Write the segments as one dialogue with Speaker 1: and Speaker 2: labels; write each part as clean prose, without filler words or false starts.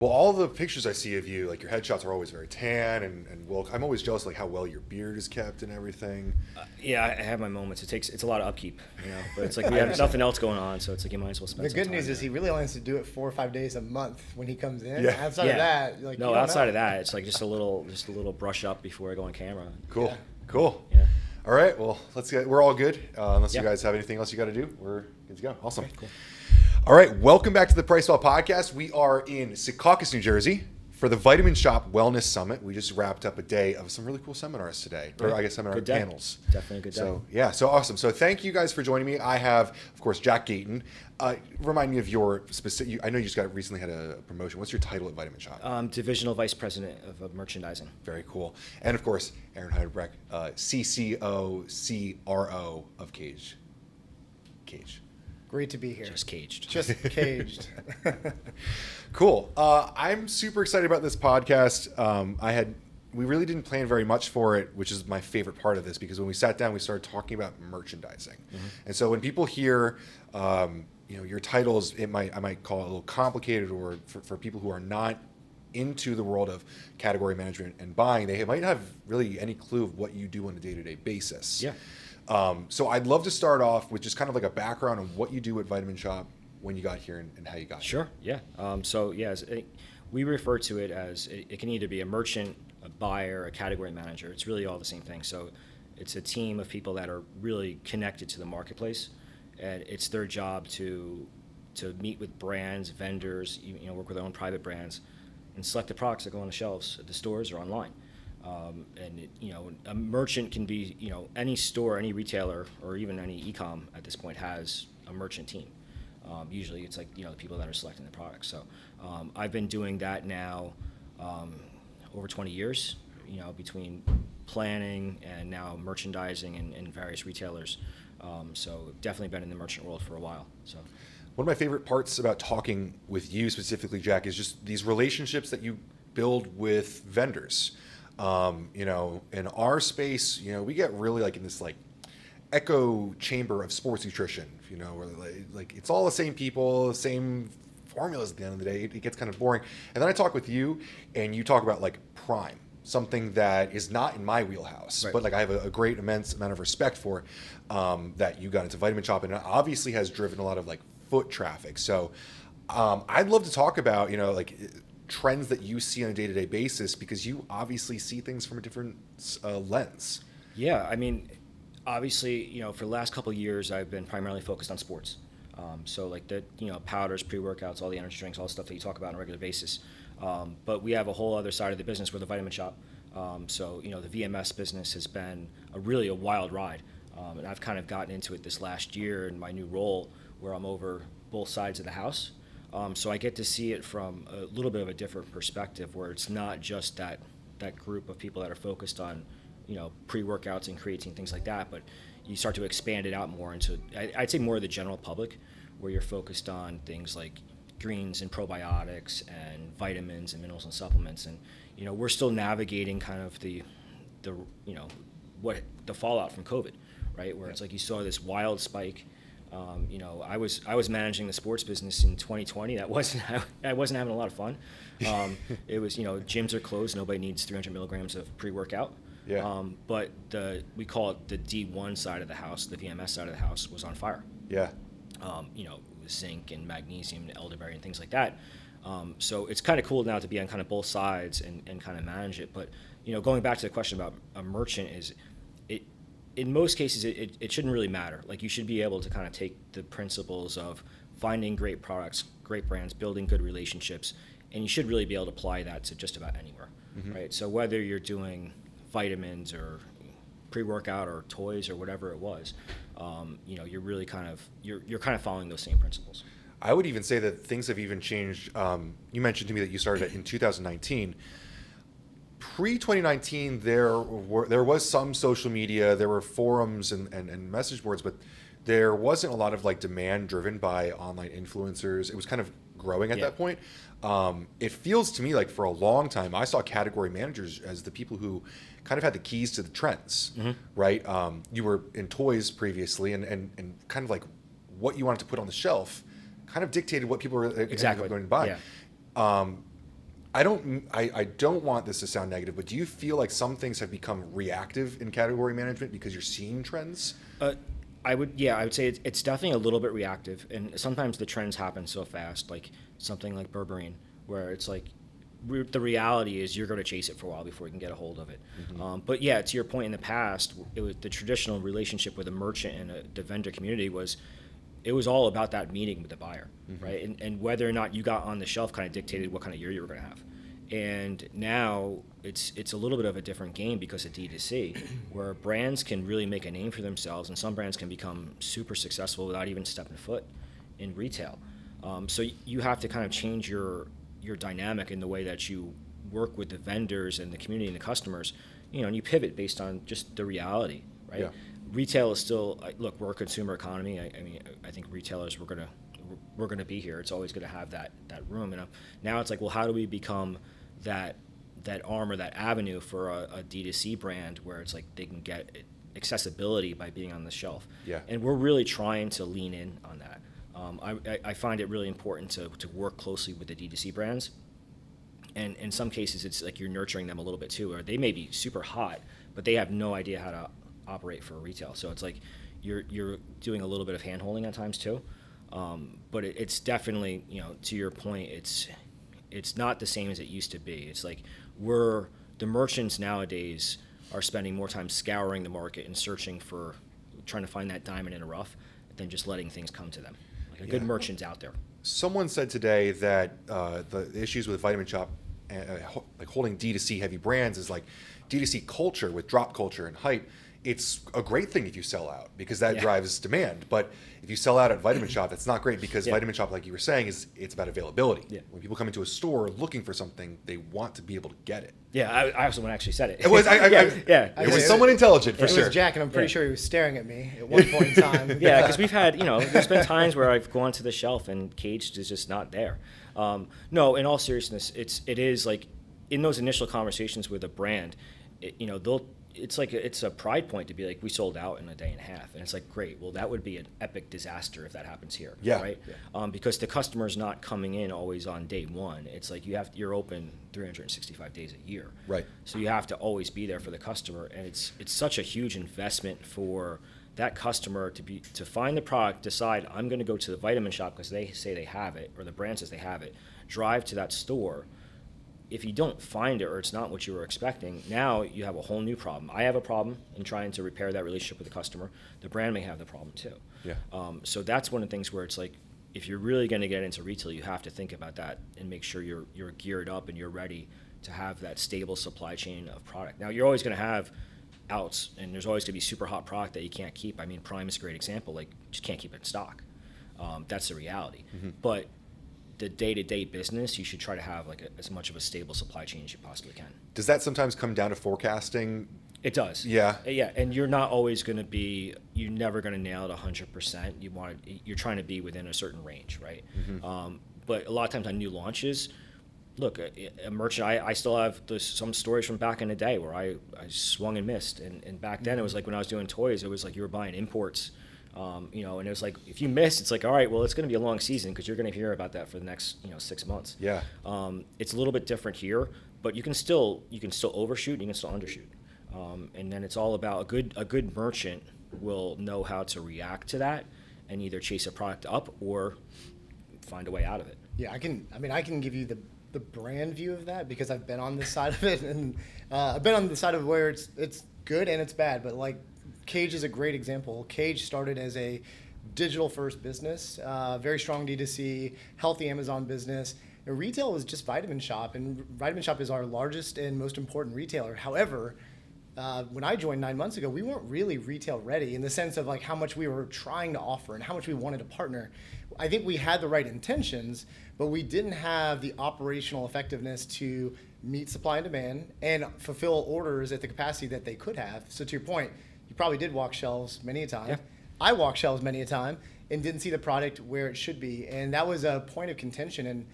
Speaker 1: Well, all the pictures I see of you, like your headshots are always very tan and well, I'm always jealous like how well your beard is kept and everything.
Speaker 2: Yeah, I have my moments. It's a lot of upkeep, but it's like we have nothing else going on, so it's like you might as well spend.
Speaker 3: The
Speaker 2: some
Speaker 3: good
Speaker 2: time
Speaker 3: news is
Speaker 2: there.
Speaker 3: he really only has to do it 4 or 5 days a month when he comes in.
Speaker 1: Yeah.
Speaker 3: Outside of that, like
Speaker 2: no, outside of that, it's like just a little brush up before I go on camera.
Speaker 1: Cool.
Speaker 3: Yeah.
Speaker 1: Cool.
Speaker 2: Yeah.
Speaker 1: All right. Well, we're all good. Unless you
Speaker 2: Yeah.
Speaker 1: guys have anything else you got to do, we're good to go. Awesome.
Speaker 2: Okay, cool.
Speaker 1: All right. Welcome back to the PricePlow podcast. We are in Secaucus, New Jersey for the Vitamin Shop Wellness Summit. We just wrapped up a day of some really cool seminars today, or I guess seminar
Speaker 2: Good day.
Speaker 1: panels.
Speaker 2: Definitely a good day.
Speaker 1: So yeah, so awesome. So thank you guys for joining me. I have, of course, Jack Gayton. Remind me of your specific. I know you just recently had a promotion. What's your title at Vitamin Shop?
Speaker 2: Divisional Vice President of Merchandising.
Speaker 1: Very cool. And of course, Aaron Heidebrecht, CCO, CRO of Kaged. Kaged.
Speaker 3: Great to be here.
Speaker 2: Just caged.
Speaker 3: Just caged.
Speaker 1: Cool. I'm super excited about this podcast. We really didn't plan very much for it, which is my favorite part of this, because when we sat down, we started talking about merchandising. Mm-hmm. And so when people hear, your titles, I might call it a little complicated, or for people who are not into the world of category management and buying, they might not have really any clue of what you do on a day-to-day basis.
Speaker 2: Yeah.
Speaker 1: So I'd love to start off with just kind of like a background on what you do at Vitamin Shop, when you got here, and how you got
Speaker 2: Sure.
Speaker 1: here.
Speaker 2: Yeah. We refer to it as it can either be a merchant, a buyer, a category manager. It's really all the same thing. So it's a team of people that are really connected to the marketplace, and it's their job to meet with brands, vendors, work with their own private brands, and select the products that go on the shelves at the stores or online. A merchant can be, any store, any retailer, or even any e-com at this point has a merchant team. Usually it's like, the people that are selecting the products. So I've been doing that now over 20 years, between planning and now merchandising and various retailers. So definitely been in the merchant world for a while. So.
Speaker 1: One of my favorite parts about talking with you specifically, Jack, is just these relationships that you build with vendors. In our space, we get really like in this like echo chamber of sports nutrition, where like it's all the same people, the same formulas at the end of the day. It gets kind of boring. And then I talk with you, and you talk about like Prime, something that is not in my wheelhouse,
Speaker 2: right.
Speaker 1: But like I have a great immense amount of respect for that you got into Vitamin Shop, and it obviously has driven a lot of like foot traffic. So I'd love to talk about, trends that you see on a day-to-day basis, because you obviously see things from a different lens.
Speaker 2: Yeah, I mean, obviously, for the last couple of years, I've been primarily focused on sports. So like the, powders, pre-workouts, all the energy drinks, all the stuff that you talk about on a regular basis. But we have a whole other side of the business. We're the Vitamin Shop. So, the VMS business has been really a wild ride. And I've kind of gotten into it this last year in my new role, where I'm over both sides of the house. So I get to see it from a little bit of a different perspective, where it's not just that group of people that are focused on, pre-workouts and creatine, things like that, but you start to expand it out more into, I'd say more of the general public, where you're focused on things like greens and probiotics and vitamins and minerals and supplements. And, we're still navigating kind of the fallout from COVID, right? Where it's like you saw this wild spike. I was managing the sports business in 2020. I wasn't having a lot of fun. It was, gyms are closed. Nobody needs 300 milligrams of pre-workout.
Speaker 1: Yeah.
Speaker 2: But we call it the D1 side of the house, the VMS side of the house, was on fire.
Speaker 1: Yeah.
Speaker 2: Zinc and magnesium and elderberry and things like that. So it's kind of cool now to be on kind of both sides and kind of manage it. But, going back to the question about a merchant is, in most cases, it shouldn't really matter. Like, you should be able to kind of take the principles of finding great products, great brands, building good relationships, and you should really be able to apply that to just about anywhere, mm-hmm. right? So whether you're doing vitamins or pre-workout or toys or whatever it was, you're really kind of following those same principles.
Speaker 1: I would even say that things have even changed. You mentioned to me that you started in 2019. Pre-2019, there was some social media, there were forums and message boards, but there wasn't a lot of like demand driven by online influencers. It was kind of growing at that point. It feels to me like for a long time, I saw category managers as the people who kind of had the keys to the trends, mm-hmm. right? You were in toys previously, and kind of like what you wanted to put on the shelf kind of dictated what people were
Speaker 2: exactly
Speaker 1: going to buy.
Speaker 2: Yeah.
Speaker 1: I don't want this to sound negative, but do you feel like some things have become reactive in category management because you're seeing trends?
Speaker 2: I would say it's definitely a little bit reactive, and sometimes the trends happen so fast, like something like berberine, where it's like the reality is you're going to chase it for a while before you can get a hold of it. But yeah, to your point, in the past, it was the traditional relationship with a merchant and the vendor community was. It was all about that meeting with the buyer, right? And whether or not you got on the shelf kind of dictated what kind of year you were going to have. And now it's a little bit of a different game because of D2C, where brands can really make a name for themselves, and some brands can become super successful without even stepping foot in retail. So you have to kind of change your dynamic in the way that you work with the vendors and the community and the customers, and you pivot based on just the reality, right?
Speaker 1: Yeah.
Speaker 2: Retail is still, look, we're a consumer economy. I mean, I think retailers, we're gonna be here. It's always gonna have that room. And now it's like, well, how do we become that arm or that avenue for a D2C brand where it's like they can get accessibility by being on the shelf?
Speaker 1: Yeah.
Speaker 2: And we're really trying to lean in on that. I find it really important to work closely with the D2C brands. And in some cases, it's like you're nurturing them a little bit too, or they may be super hot, but they have no idea how to operate for retail. So it's like you're doing a little bit of hand-holding at times too. But it's definitely, to your point, it's not the same as it used to be. It's like the merchants nowadays are spending more time scouring the market and trying to find that diamond in a rough than just letting things come to them. Like a good merchant's out there.
Speaker 1: Someone said today that the issues with Vitamin Shoppe, like holding D2C heavy brands, is like D2C culture with drop culture and hype. It's a great thing if you sell out because that drives demand. But if you sell out at Vitamin Shoppe, that's not great because Vitamin Shoppe, like you were saying, it's about availability.
Speaker 2: Yeah.
Speaker 1: When people come into a store looking for something, they want to be able to get it.
Speaker 2: Yeah, I was the one who actually said it.
Speaker 1: It was
Speaker 2: It
Speaker 1: was someone intelligent for
Speaker 3: It
Speaker 1: sure.
Speaker 3: was Jack, and I'm pretty sure he was staring at me at one point in time.
Speaker 2: Yeah, because we've had, there's been times where I've gone to the shelf and Kaged is just not there. No, in all seriousness, it is like in those initial conversations with a brand, it's a pride point to be like, we sold out in a day and a half, and it's like, great. Well, that would be an epic disaster if that happens here, right? Yeah. Because the customer's not coming in always on day one. It's like you're open 365 days a year,
Speaker 1: right?
Speaker 2: So you have to always be there for the customer, and it's such a huge investment for that customer to find the product, decide I'm going to go to the Vitamin Shoppe because they say they have it, or the brand says they have it, drive to that store. If you don't find it or it's not what you were expecting, now you have a whole new problem. I have a problem in trying to repair that relationship with the customer. The brand may have the problem too.
Speaker 1: Yeah.
Speaker 2: So that's one of the things where it's like, if you're really going to get into retail, you have to think about that and make sure you're geared up and you're ready to have that stable supply chain of product. Now, you're always going to have outs, and there's always going to be super hot product that you can't keep. I mean, Prime is a great example. Like, you just can't keep it in stock. That's the reality. But the day-to-day business, you should try to have like as much of a stable supply chain as you possibly can.
Speaker 1: Does that sometimes come down to forecasting?
Speaker 2: It does.
Speaker 1: Yeah.
Speaker 2: Yeah, and you're not always going to be. You're never going to nail it 100%. You're trying to be within a certain range, right? But a lot of times on new launches, look, a merchant. I still have some stories from back in the day where I swung and missed, and back then it was like when I was doing toys, it was like you were buying imports. And it was like, if you miss, it's like, all right, well, it's going to be a long season because you're going to hear about that for the next 6 months.
Speaker 1: Yeah.
Speaker 2: It's a little bit different here, but you can still overshoot, you can still undershoot, and then it's all about a good merchant will know how to react to that and either chase a product up or find a way out of it.
Speaker 3: Yeah, I can give you the brand view of that because I've been on this side of it, and I've been on the side of where it's good and it's bad, but like. Kaged is a great example. Kaged started as a digital-first business, very strong D2C, healthy Amazon business. And retail was just Vitamin Shoppe, and Vitamin Shoppe is our largest and most important retailer. However, when I joined 9 months ago, we weren't really retail ready in the sense of like how much we were trying to offer and how much we wanted to partner. I think we had the right intentions, but we didn't have the operational effectiveness to meet supply and demand and fulfill orders at the capacity that they could have. So to your point, you probably did walk shelves many a time.
Speaker 2: Yeah.
Speaker 3: I walked shelves many a time and didn't see the product where it should be. And that was a point of contention. And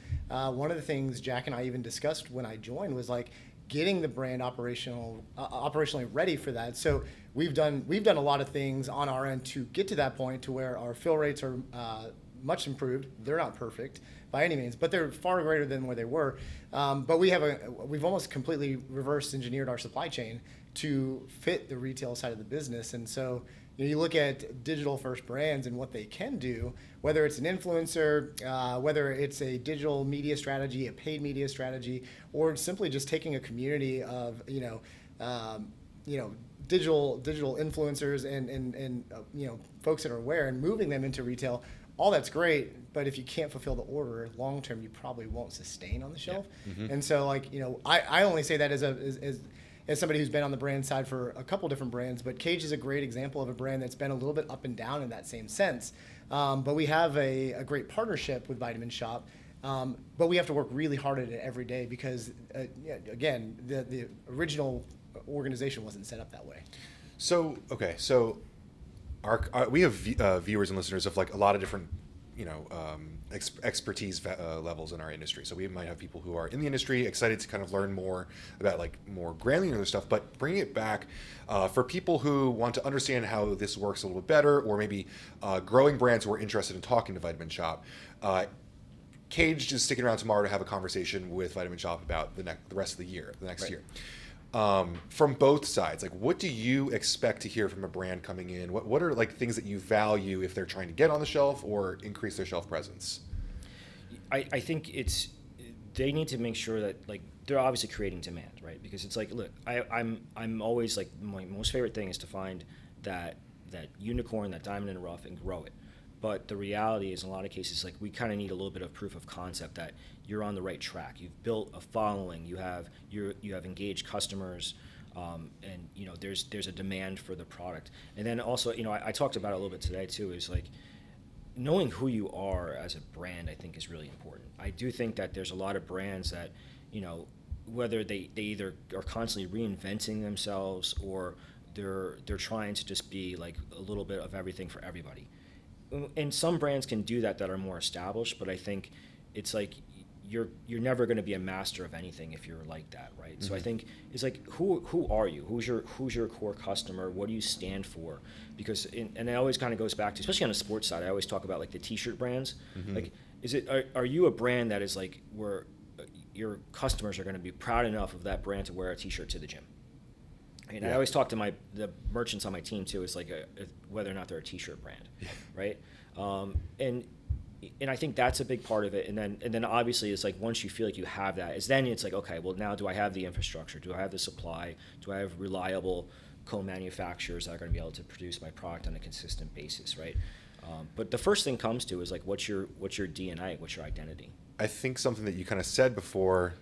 Speaker 3: one of the things Jack and I even discussed when I joined was like getting the brand operationally ready for that. So we've done a lot of things on our end to get to that point to where our fill rates are much improved. They're not perfect, by any means, but they're far greater than where they were. But we've almost completely reverse engineered our supply chain to fit the retail side of the business. And so you look at digital first brands and what they can do, whether it's an influencer, whether it's a digital media strategy, a paid media strategy, or simply just taking a community of digital influencers and folks that are aware and moving them into retail. All that's great, but if you can't fulfill the order long term, you probably won't sustain on the shelf.
Speaker 1: Yeah. Mm-hmm.
Speaker 3: And so, I only say that as somebody who's been on the brand side for a couple different brands, but Kaged is a great example of a brand that's been a little bit up and down in that same sense. But we have a great partnership with Vitamin Shoppe, but we have to work really hard at it every day because, again, the original organization wasn't set up that way.
Speaker 1: So we have viewers and listeners of like a lot of different expertise levels in our industry. So we might have people who are in the industry excited to kind of learn more about like more granular stuff, but bringing it back for people who want to understand how this works a little bit better, or maybe growing brands who are interested in talking to Vitamin Shoppe. Kaged is sticking around tomorrow to have a conversation with Vitamin Shoppe about the rest of the year, the next
Speaker 2: Right.
Speaker 1: year. From both sides, like what do you expect to hear from a brand coming in? What are like things that you value if they're trying to get on the shelf or increase their shelf presence?
Speaker 2: I think they need to make sure that like they're obviously creating demand, right? Because it's like, look, I'm always like, my most favorite thing is to find that unicorn, that diamond in the rough, and grow it. But the reality is, in a lot of cases, like we kind of need a little bit of proof of concept that you're on the right track. You've built a following. You have engaged customers, and there's a demand for the product. And then also, I talked about it a little bit today too. Is like knowing who you are as a brand, I think, is really important. I do think that there's a lot of brands that, whether they either are constantly reinventing themselves or they're trying to just be like a little bit of everything for everybody. And some brands can do that are more established, but I think it's like you're never going to be a master of anything if you're like that, right? Mm-hmm. So I think it's like who are you? Who's your core customer? What do you stand for? Because and it always kind of goes back to, especially on the sports side, I always talk about like the T-shirt brands. Mm-hmm. Like, are you a brand that is like where your customers are going to be proud enough of that brand to wear a T-shirt to the gym? And yeah. I always talk to the merchants on my team too. It's like whether or not they're a T-shirt brand, yeah. Right? And I think that's a big part of it. And then obviously it's like once you feel like you have that, it's like, okay, well now do I have the infrastructure? Do I have the supply? Do I have reliable co-manufacturers that are going to be able to produce my product on a consistent basis, right? But the first thing comes to is like what's your DNA? What's your identity?
Speaker 1: I think something that you kind of said before,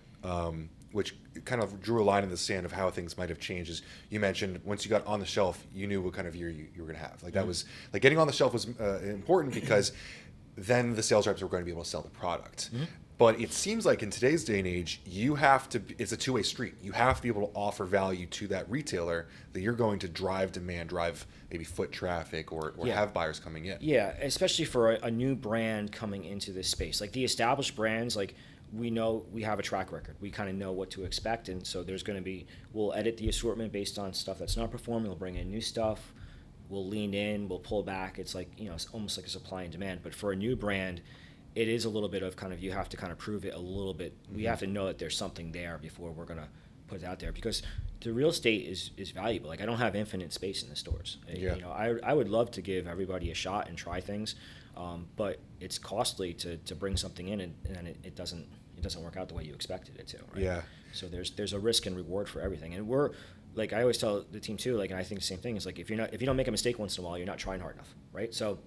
Speaker 1: which kind of drew a line in the sand of how things might have changed, is you mentioned once you got on the shelf, you knew what kind of year you were going to have. Like that was like getting on the shelf was important because then the sales reps were going to be able to sell the product. Mm-hmm. But it seems like in today's day and age, it's a two-way street. You have to be able to offer value to that retailer that you're going to drive demand, drive maybe foot traffic or yeah. have buyers coming in.
Speaker 2: Yeah, especially for a new brand coming into this space. Like the established brands, like we know we have a track record. We kind of know what to expect. And so we'll edit the assortment based on stuff that's not performing. We'll bring in new stuff. We'll lean in, we'll pull back. It's like, it's almost like a supply and demand. But for a new brand, it is a little bit of kind of, you have to kind of prove it a little bit. Mm-hmm. We have to know that there's something there before we're going to put it out there, because the real estate is valuable. Like I don't have infinite space in the stores. Yeah. I would love to give everybody a shot and try things, but it's costly to bring something in and it doesn't work out the way you expected it to. Right?
Speaker 1: Yeah.
Speaker 2: So there's a risk and reward for everything. And we're, like I always tell the team too, like, and I think the same thing is like if you don't make a mistake once in a while, you're not trying hard enough, right? So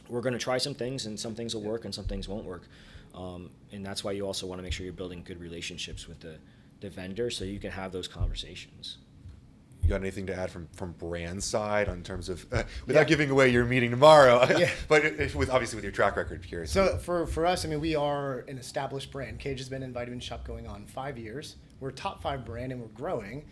Speaker 2: we're going to try some things, and some things will work, and some things won't work, and that's why you also want to make sure you're building good relationships with the vendor so you can have those conversations.
Speaker 1: You got anything to add from brand side in terms of without giving away your meeting tomorrow, but obviously with your track record, curious.
Speaker 3: So for us, I mean, we are an established brand. Kaged has been in Vitamin Shoppe going on 5 years. We're a top 5 brand, and we're growing.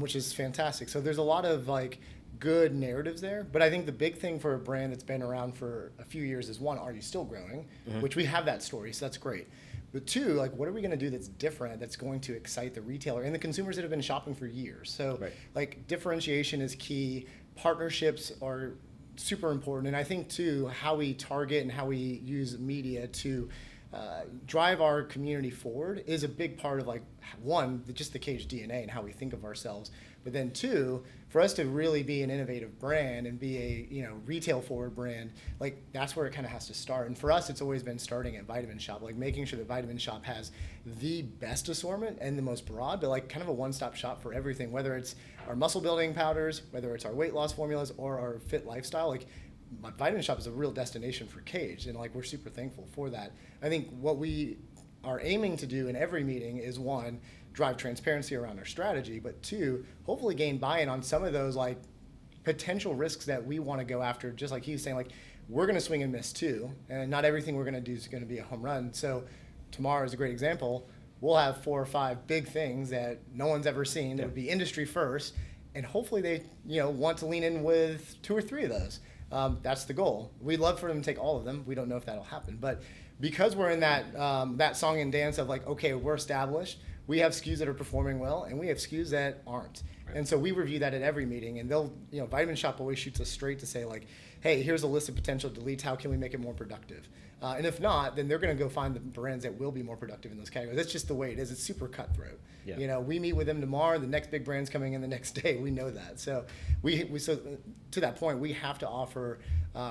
Speaker 3: Which is fantastic. So there's a lot of like good narratives there. But I think the big thing for a brand that's been around for a few years is, one, are you still growing? Mm-hmm. Which we have that story, so that's great. But 2, like, what are we going to do that's different, that's going to excite the retailer and the consumers that have been shopping for years? So right. Like differentiation is key. Partnerships are super important. And I think too, how we target and how we use media to drive our community forward is a big part of like one, just the Kaged DNA and how we think of ourselves. But then two, for us to really be an innovative brand and be a retail forward brand, like that's where it kind of has to start. And for us, it's always been starting at Vitamin Shoppe, like making sure that Vitamin Shoppe has the best assortment and the most broad, but like kind of a one-stop shop for everything, whether it's our muscle building powders, whether it's our weight loss formulas or our fit lifestyle. Like Vitamin Shoppe is a real destination for Kaged, and like we're super thankful for that. I think what we are aiming to do in every meeting is one, drive transparency around our strategy, but two, hopefully gain buy-in on some of those like potential risks that we want to go after. Just like he was saying, like we're going to swing and miss too, and not everything we're going to do is going to be a home run. So tomorrow is a great example. We'll have 4 or 5 big things that no one's ever seen that would be industry first, and hopefully they want to lean in with 2 or 3 of those. That's the goal. We'd love for them to take all of them. We don't know if that'll happen, but because we're in that song and dance of like, okay, we're established. We have SKUs that are performing well, and we have SKUs that aren't. Right. And so we review that at every meeting, and they'll, Vitamin Shoppe always shoots us straight to say like, hey, here's a list of potential deletes. How can we make it more productive? And if not, then they're going to go find the brands that will be more productive in those categories. That's just the way it is. It's super cutthroat. Yeah. We meet with them tomorrow. The next big brand's coming in the next day. We know that. So so to that point, we have to offer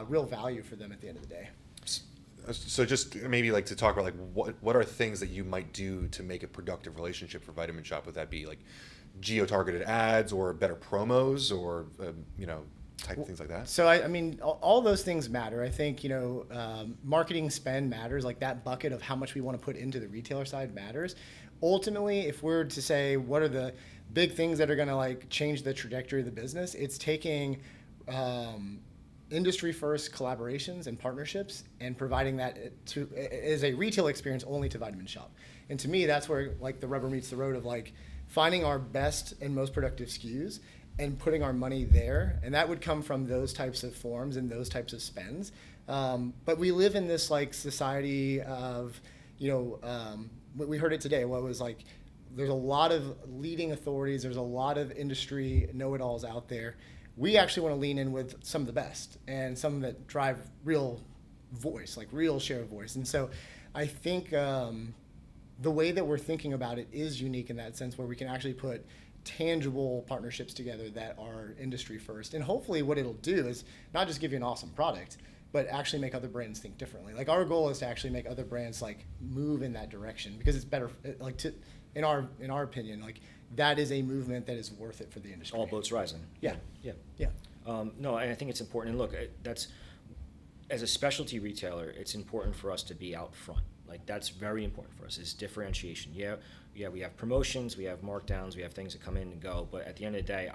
Speaker 3: real value for them at the end of the day.
Speaker 1: So just maybe like to talk about like what are things that you might do to make a productive relationship for Vitamin Shoppe? Would that be like geo-targeted ads or better promos or type of things like that?
Speaker 3: So I mean, all those things matter. I think marketing spend matters. Like that bucket of how much we want to put into the retailer side matters. Ultimately, if we're to say what are the big things that are going to like change the trajectory of the business, it's taking industry first collaborations and partnerships and providing that as a retail experience only to Vitamin Shoppe. And to me, that's where like the rubber meets the road of like finding our best and most productive SKUs and putting our money there. And that would come from those types of forms and those types of spends. But we live in this like society of, we heard it today, what was like, there's a lot of leading authorities, there's a lot of industry know-it-alls out there. We actually want to lean in with some of the best and some that drive real voice, like real share of voice. And so I think the way that we're thinking about it is unique in that sense where we can actually put tangible partnerships together that are industry first. And hopefully what it'll do is not just give you an awesome product, but actually make other brands think differently. Like our goal is to actually make other brands like move in that direction because it's better, like in our opinion, like that is a movement that is worth it for the industry.
Speaker 2: All boats rising.
Speaker 3: Yeah.
Speaker 2: No, and I think it's important. And look, that's as a specialty retailer, it's important for us to be out front. Like that's very important for us. Is differentiation. Yeah, we have promotions, we have markdowns, we have things that come in and go. But at the end of the day,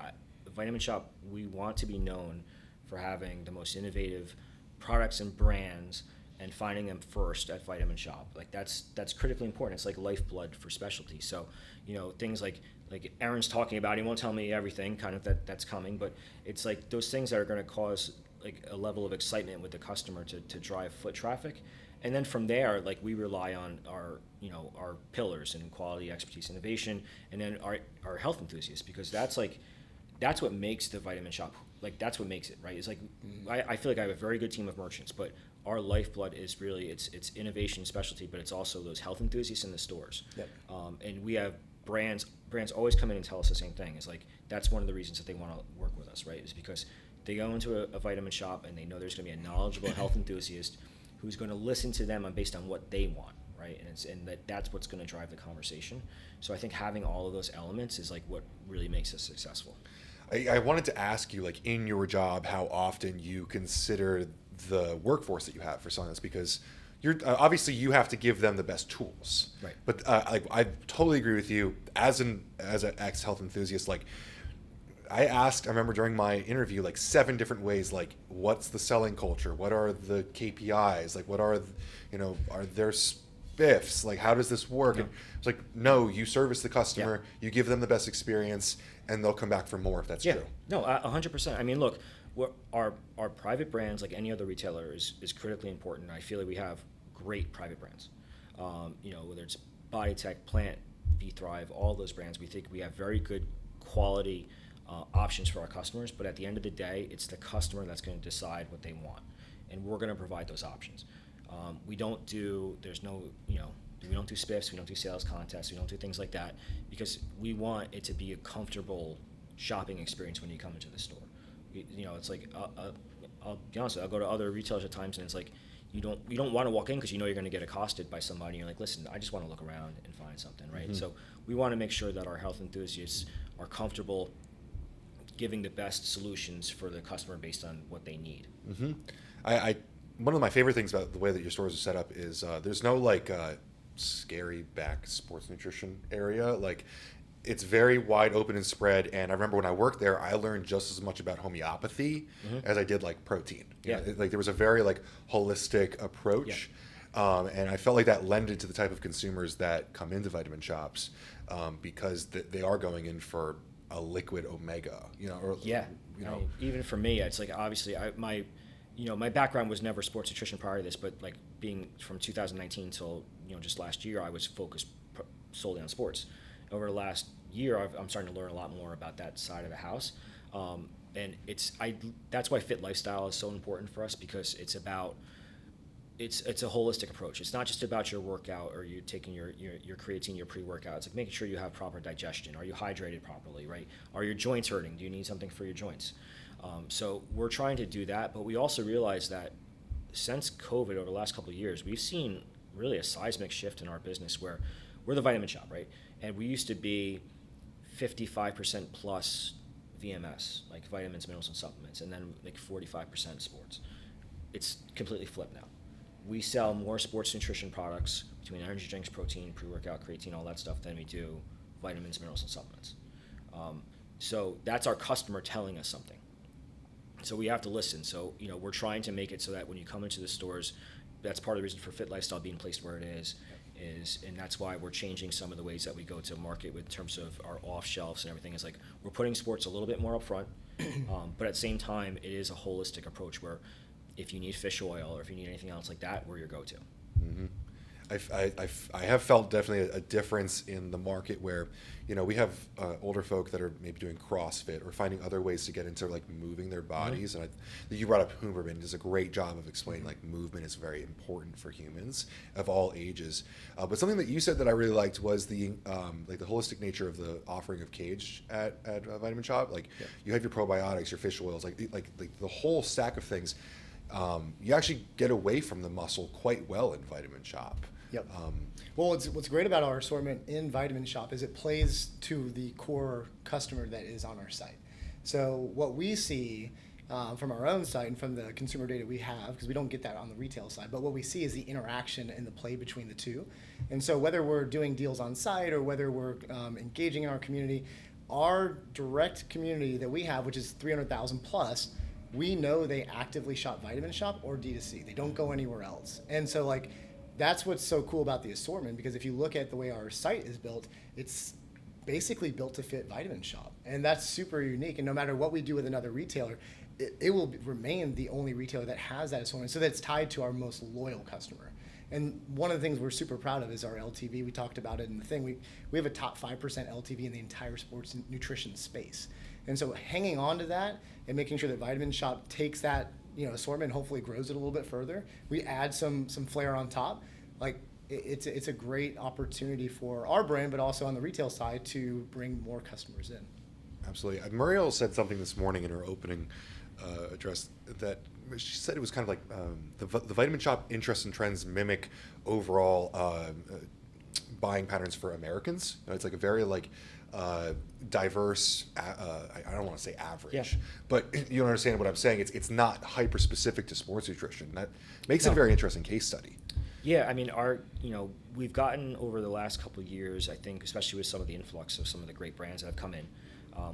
Speaker 2: Vitamin Shoppe, we want to be known for having the most innovative products and brands and finding them first at Vitamin Shoppe. Like that's critically important. It's like lifeblood for specialty. So, things like Aaron's talking about, he won't tell me everything kind of that's coming, but it's like those things that are going to cause like a level of excitement with the customer to drive foot traffic. And then from there, like we rely on our pillars and quality, expertise, innovation, and then our health enthusiasts, because that's what makes the Vitamin Shoppe, like that's what makes it, right? It's like, I feel like I have a very good team of merchants, but our lifeblood is really, it's innovation specialty, but it's also those health enthusiasts in the stores.
Speaker 3: Yep.
Speaker 2: And we have brands always come in and tell us the same thing. It's like, that's one of the reasons that they want to work with us, right? Is because they go into a Vitamin Shoppe and they know there's going to be a knowledgeable health enthusiast who's going to listen to them based on what they want, right? And that's what's going to drive the conversation. So I think having all of those elements is like what really makes us successful.
Speaker 1: I wanted to ask you, like in your job, how often you consider the workforce that you have for selling this, because you're obviously you have to give them the best tools,
Speaker 2: right?
Speaker 1: But I totally agree with you as an ex health enthusiast. Like I remember during my interview, like 7 different ways, like what's the selling culture, what are the KPIs, like what are are there spiffs, like how does this work?
Speaker 2: No.
Speaker 1: And it's like, no, you service the customer, you give them the best experience, and they'll come back for more if that's true.
Speaker 2: No, 100%. I mean, look, our private brands, like any other retailer, is critically important. I feel like we have great private brands. Whether it's Bodytech, Plant, V-Thrive, all those brands, we think we have very good quality options for our customers. But at the end of the day, it's the customer that's going to decide what they want, and we're going to provide those options. There's no, we don't do spiffs, we don't do sales contests, we don't do things like that, because we want it to be a comfortable shopping experience when you come into the store. It's like, I'll be honest, I'll go to other retailers at times, and it's like, you don't want to walk in because you're going to get accosted by somebody, and you're like, listen, I just want to look around and find something, right? So we want to make sure that our health enthusiasts are comfortable giving the best solutions for the customer based on what they need.
Speaker 1: I one of my favorite things about the way that your stores are set up is there's no like scary back sports nutrition area. Like, it's very wide open and spread. And I remember when I worked there, I learned just as much about homeopathy as I did like protein. Like there was a very like holistic approach. And I felt like that lended to the type of consumers that come into vitamin shops because they are going in for a liquid omega,
Speaker 2: even for me, it's like, obviously my background was never sports nutrition prior to this, but like being from 2019 till just last year, I was focused solely on sports. Over the last year, I'm starting to learn a lot more about that side of the house, and that's why Fit Lifestyle is so important for us, because it's a holistic approach. It's not just about your workout or you taking your creatine, your pre-workout. It's like making sure you have proper digestion. Are you hydrated properly, right? Are your joints hurting? Do you need something for your joints? So we're trying to do that, but we also realize that since COVID over the last couple of years, we've seen really a seismic shift in our business where we're the vitamin shop, right? And we used to be 55% plus VMS, like vitamins, minerals, and supplements, and then like 45% sports. It's completely flipped now. We sell more sports nutrition products between energy drinks, protein, pre-workout, creatine, all that stuff than we do vitamins, minerals, and supplements. So that's our customer telling us something. So we have to listen. So we're trying to make it so that when you come into the stores, that's part of the reason for Fit Lifestyle being placed where it is, and that's why we're changing some of the ways that we go to market with terms of our off shelves and everything. Is like we're putting sports a little bit more up front, but at the same time, it is a holistic approach where if you need fish oil or if you need anything else like that, we're your go-to.
Speaker 1: I have felt definitely a difference in the market where, we have older folk that are maybe doing CrossFit or finding other ways to get into like moving their bodies. And you brought up Huberman does a great job of explaining like movement is very important for humans of all ages. But something that you said that I really liked was the like the holistic nature of the offering of Kaged at Vitamin Shop. Like you have your probiotics, your fish oils, like the whole stack of things. You actually get away from the muscle quite well in Vitamin Shop.
Speaker 3: Yep. Well, what's great about our assortment in Vitamin Shop is it plays to the core customer that is on our site. So what we see from our own site and from the consumer data we have, because we don't get that on the retail side, but what we see is the interaction and the play between the two. And so whether we're doing deals on site or whether we're engaging in our community, our direct community that we have, which is 300,000 plus, we know they actively shop Vitamin Shop or D2C. They don't go anywhere else. And so like, that's what's so cool about the assortment, because if you look at the way our site is built, it's basically built to fit Vitamin Shop. And that's super unique. And no matter what we do with another retailer, it will remain the only retailer that has that assortment. So that's tied to our most loyal customer. And one of the things we're super proud of is our LTV. We talked about it in the thing. We have a top 5% LTV in the entire sports and nutrition space. And so hanging on to that and making sure that Vitamin Shop takes that assortment and hopefully grows it a little bit further. We add some flair on top. Like it's a great opportunity for our brand, but also on the retail side to bring more customers in.
Speaker 1: Absolutely. Muriel said something this morning in her opening address that she said it was kind of like the Vitamin Shop interests and trends mimic overall buying patterns for Americans. It's like a very diverse. I don't want to say average, but you understand what I'm saying. It's not hyper specific to sports nutrition. That makes it a very interesting case study.
Speaker 2: Yeah, I mean, we've gotten over the last couple of years, I think, especially with some of the influx of some of the great brands that have come in,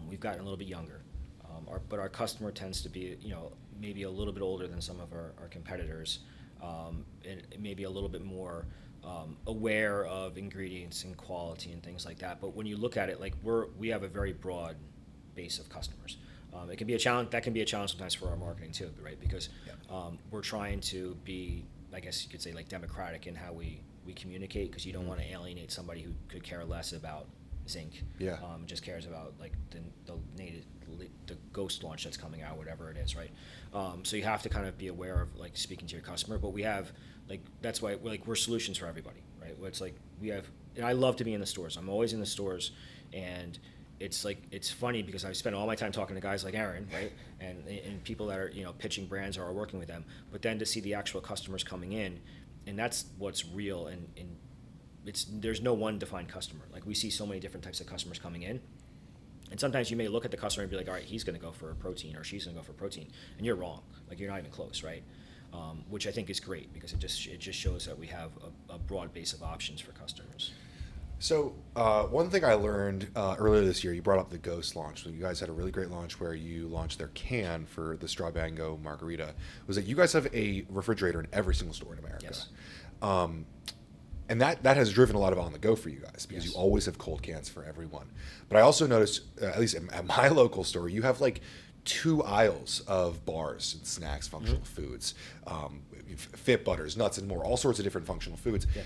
Speaker 2: we've gotten a little bit younger. But our customer tends to be, maybe a little bit older than some of our competitors, and maybe a little bit more aware of ingredients and quality and things like that. But when you look at it, like we have a very broad base of customers. It can be a challenge. That can be a challenge sometimes for our marketing too, right? Because we're trying to be, I guess you could say, like democratic in how we communicate, because you don't want to alienate somebody who could care less about zinc.
Speaker 1: Yeah.
Speaker 2: Just cares about like the Ghost launch that's coming out, whatever it is, right? So you have to kind of be aware of like speaking to your customer, but we have like that's why we're solutions for everybody, right? Where it's like we have, and I love to be in the stores. I'm always in the stores, and it's funny because I spend all my time talking to guys like Aaron, right, and people that are pitching brands or are working with them, but then to see the actual customers coming in, and that's what's real, and there's no one defined customer. Like we see so many different types of customers coming in. And sometimes you may look at the customer and be like, all right, he's going to go for a protein or she's going to go for protein, and you're wrong. Like you're not even close, right? Which I think is great because it just shows that we have a broad base of options for customers.
Speaker 1: So one thing I learned earlier this year, you brought up the Ghost launch. So you guys had a really great launch where you launched their can for the Straw Mango Margarita. Was that you guys have a refrigerator in every single store in America?
Speaker 2: Yes.
Speaker 1: And that has driven a lot of on the go for you guys because
Speaker 2: Yes.
Speaker 1: you always have cold cans for everyone. But I also noticed, at least at my local store, you have like 2 aisles of bars and snacks, functional foods, fit butters, nuts, and more, all sorts of different functional foods.
Speaker 2: Yeah.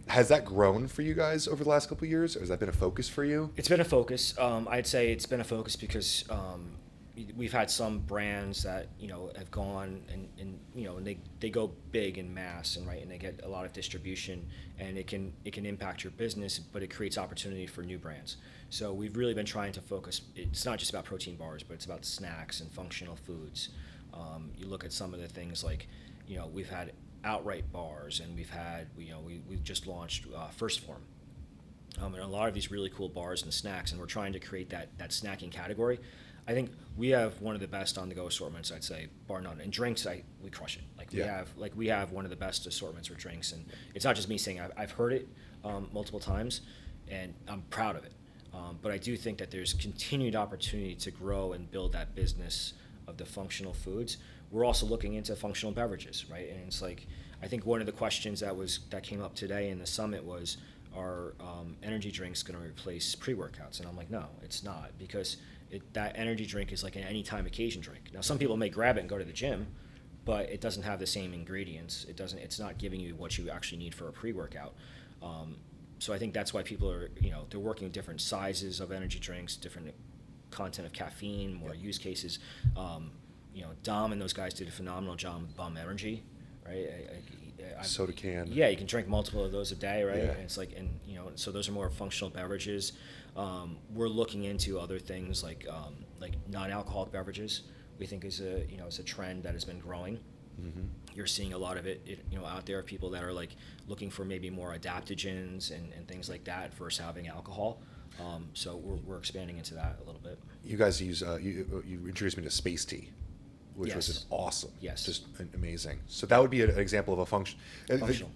Speaker 1: Has that grown for you guys over the last couple of years? Or has that been a focus for you?
Speaker 2: It's been a focus. I'd say it's been a focus because we've had some brands that have gone and they go big in mass and they get a lot of distribution, and it can impact your business, but it creates opportunity for new brands. So we've really been trying to focus. It's not just about protein bars, but it's about snacks and functional foods. You look at some of the things like we've had outright bars, and we've had we just launched First Form. And a lot of these really cool bars and snacks, and we're trying to create that snacking category. I think we have one of the best on-the-go assortments, I'd say, bar none. And drinks, we crush it. We have one of the best assortments for drinks, and it's not just me saying I've heard it multiple times, and I'm proud of it. But I do think that there's continued opportunity to grow and build that business of the functional foods. We're also looking into functional beverages, right? And it's like I think one of the questions that came up today in the summit was, are energy drinks going to replace pre-workouts? And I'm like, no, it's not, because that energy drink is like an anytime occasion drink. Now, some people may grab it and go to the gym, but it doesn't have the same ingredients. It's not giving you what you actually need for a pre-workout. So I think that's why people are, they're working with different sizes of energy drinks, different content of caffeine, more use cases. Dom and those guys did a phenomenal job with Bum Energy, right?
Speaker 1: Soda can.
Speaker 2: Yeah, you can drink multiple of those a day, right?
Speaker 1: Yeah.
Speaker 2: And it's like, so those are more functional beverages. We're looking into other things like non-alcoholic beverages. We think is a trend that has been growing.
Speaker 1: Mm-hmm.
Speaker 2: You're seeing a lot of it out there. People that are like looking for maybe more adaptogens and things like that versus having alcohol. So we're expanding into that a little bit.
Speaker 1: You guys use you introduced me to Space Tea, which was
Speaker 2: Yes.
Speaker 1: an awesome,
Speaker 2: Yes.
Speaker 1: just amazing. So that would be an example of a
Speaker 2: Functional,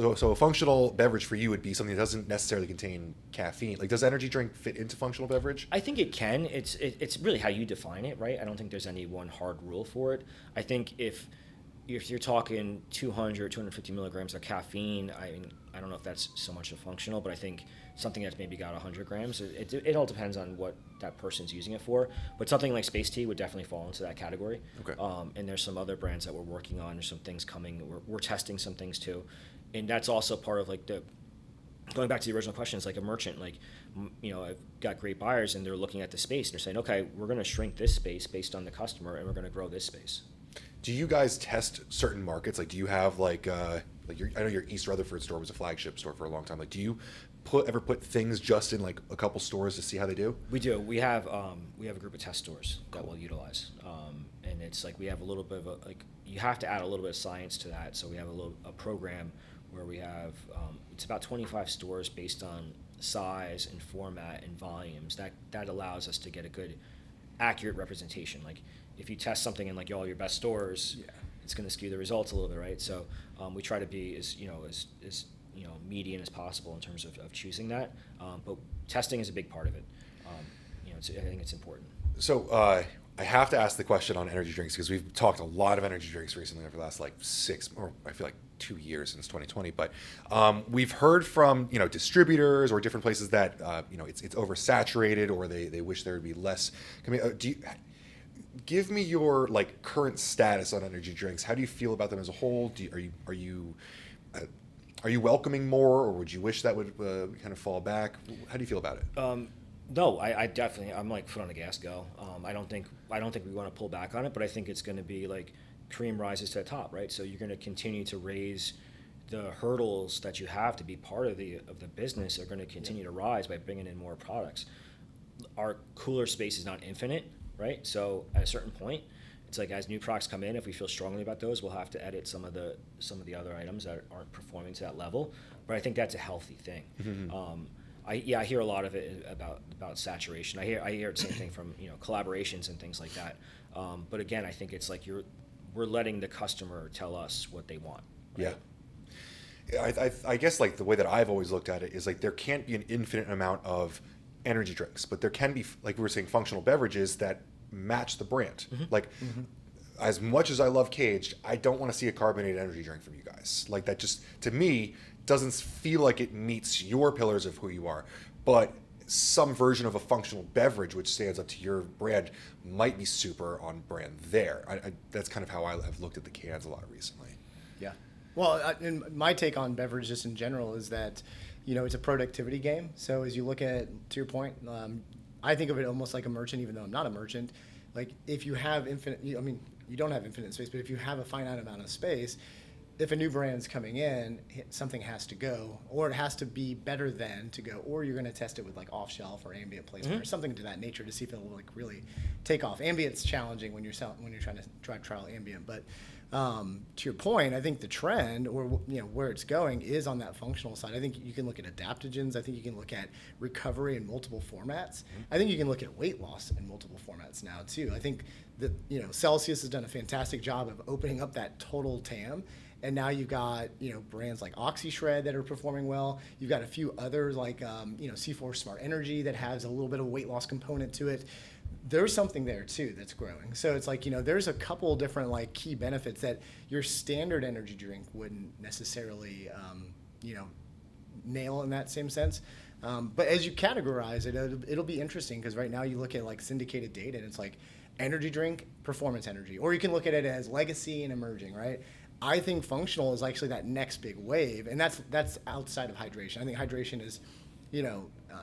Speaker 1: So a functional beverage for you would be something that doesn't necessarily contain caffeine. Like, does energy drink fit into functional beverage?
Speaker 2: I think it can. It's really how you define it, right? I don't think there's any one hard rule for it. I think if you're talking 200, 250 milligrams of caffeine, I don't know if that's so much a functional, but I think something that's maybe got 100 grams, it all depends on what that person's using it for. But something like Space Tea would definitely fall into that category.
Speaker 1: Okay.
Speaker 2: And there's some other brands that we're working on. There's some things coming. We're testing some things too. And that's also part of like going back to the original question, it's like a merchant, I've got great buyers and they're looking at the space and they're saying, okay, we're going to shrink this space based on the customer and we're going to grow this space.
Speaker 1: Do you guys test certain markets? Like, do you have I know your East Rutherford store was a flagship store for a long time. Like, do you ever put things just in like a couple stores to see how they do?
Speaker 2: We do. We have a group of test stores that we'll utilize, and it's like we have a little bit of you have to add a little bit of science to that. So we have a program where we have it's about 25 stores based on size and format and volumes. That allows us to get a good, accurate representation. Like if you test something in like all your best stores, it's going to skew the results a little bit, right? So we try to be as median as possible in terms of choosing that. But testing is a big part of it. I think it's important.
Speaker 1: So I have to ask the question on energy drinks because we've talked a lot of energy drinks recently over the last 6 or I feel like 2 years since 2020. But we've heard from distributors or different places that it's oversaturated or they wish there would be less. Give me your current status on energy drinks. How do you feel about them as a whole? Are you welcoming more, or would you wish that would kind of fall back? How do you feel about it?
Speaker 2: No, I definitely, I'm like foot on the gas, go. I don't think we want to pull back on it, but I think it's going to be like cream rises to the top, right? So you're going to continue to raise the hurdles that you have to be part of the business are going to continue to rise by bringing in more products. Our cooler space is not infinite, right? So at a certain point, it's like as new products come in, if we feel strongly about those, we'll have to edit some of the other items that aren't performing to that level. But I think that's a healthy thing. Mm-hmm. I hear a lot of it about saturation. I hear the same thing from collaborations and things like that. But again, I think it's like we're letting the customer tell us what they want. Right?
Speaker 1: Yeah. I guess like the way that I've always looked at it is like there can't be an infinite amount of energy drinks, but there can be, like we were saying, functional beverages that match the brand. Mm-hmm. Like as much as I love Kaged, I don't want to see a carbonated energy drink from you guys. Like that just, to me, doesn't feel like it meets your pillars of who you are. But some version of a functional beverage which stands up to your brand might be super on brand there. That's kind of how I've looked at the cans a lot recently.
Speaker 3: Yeah. Well, and my take on beverage just in general is that, it's a productivity game. So as you look at, to your point, I think of it almost like a merchant, even though I'm not a merchant. Like if you have you don't have infinite space, but if you have a finite amount of space, if a new brand's coming in, something has to go, or it has to be better than to go, or you're going to test it with like off shelf or ambient placement or something to that nature to see if it will like really take off. Ambient's challenging when you're trying to trial ambient, but to your point, I think the trend or where it's going is on that functional side. I think you can look at adaptogens. I think you can look at recovery in multiple formats. I think you can look at weight loss in multiple formats now too. I think that Celsius has done a fantastic job of opening up that total TAM. And now you've got brands like OxyShred that are performing well. You've got a few others like C4 Smart Energy that has a little bit of weight loss component to it. There's something there too that's growing. So it's like there's a couple different like key benefits that your standard energy drink wouldn't necessarily nail in that same sense. But as you categorize it, it'll be interesting because right now you look at like syndicated data and it's like energy drink, performance energy, or you can look at it as legacy and emerging, right? I think functional is actually that next big wave, and that's outside of hydration. I think hydration is,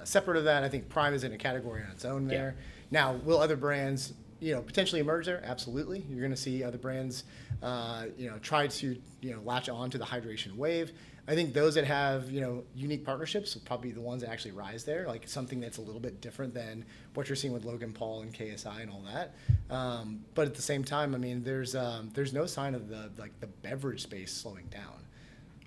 Speaker 3: separate of that. I think Prime is in a category on its own there. Yeah. Now, will other brands, potentially emerge there? Absolutely. You're going to see other brands, try to, latch on to the hydration wave. I think those that have, unique partnerships will probably be the ones that actually rise there, like something that's a little bit different than what you're seeing with Logan Paul and KSI and all that. But at the same time, there's no sign of the beverage space slowing down.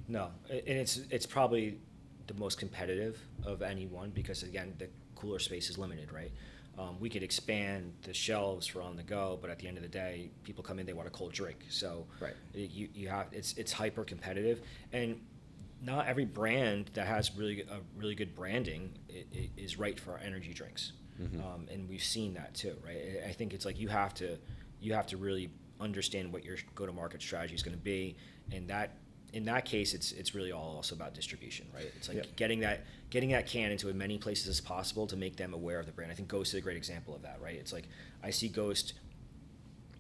Speaker 2: No, and it's probably the most competitive of any one because again, the cooler space is limited, right? We could expand the shelves for on the go, but at the end of the day, people come in, they want a cold drink. So
Speaker 3: right.
Speaker 2: You have it's hyper competitive, and not every brand that has really good branding is right for our energy drinks. Mm-hmm. And we've seen that too, right? I think it's like you have to really understand what your go-to-market strategy is going to be, and that in that case, it's really all also about distribution, right? It's like getting that can into as many places as possible to make them aware of the brand. I think Ghost is a great example of that, right? It's like I see Ghost,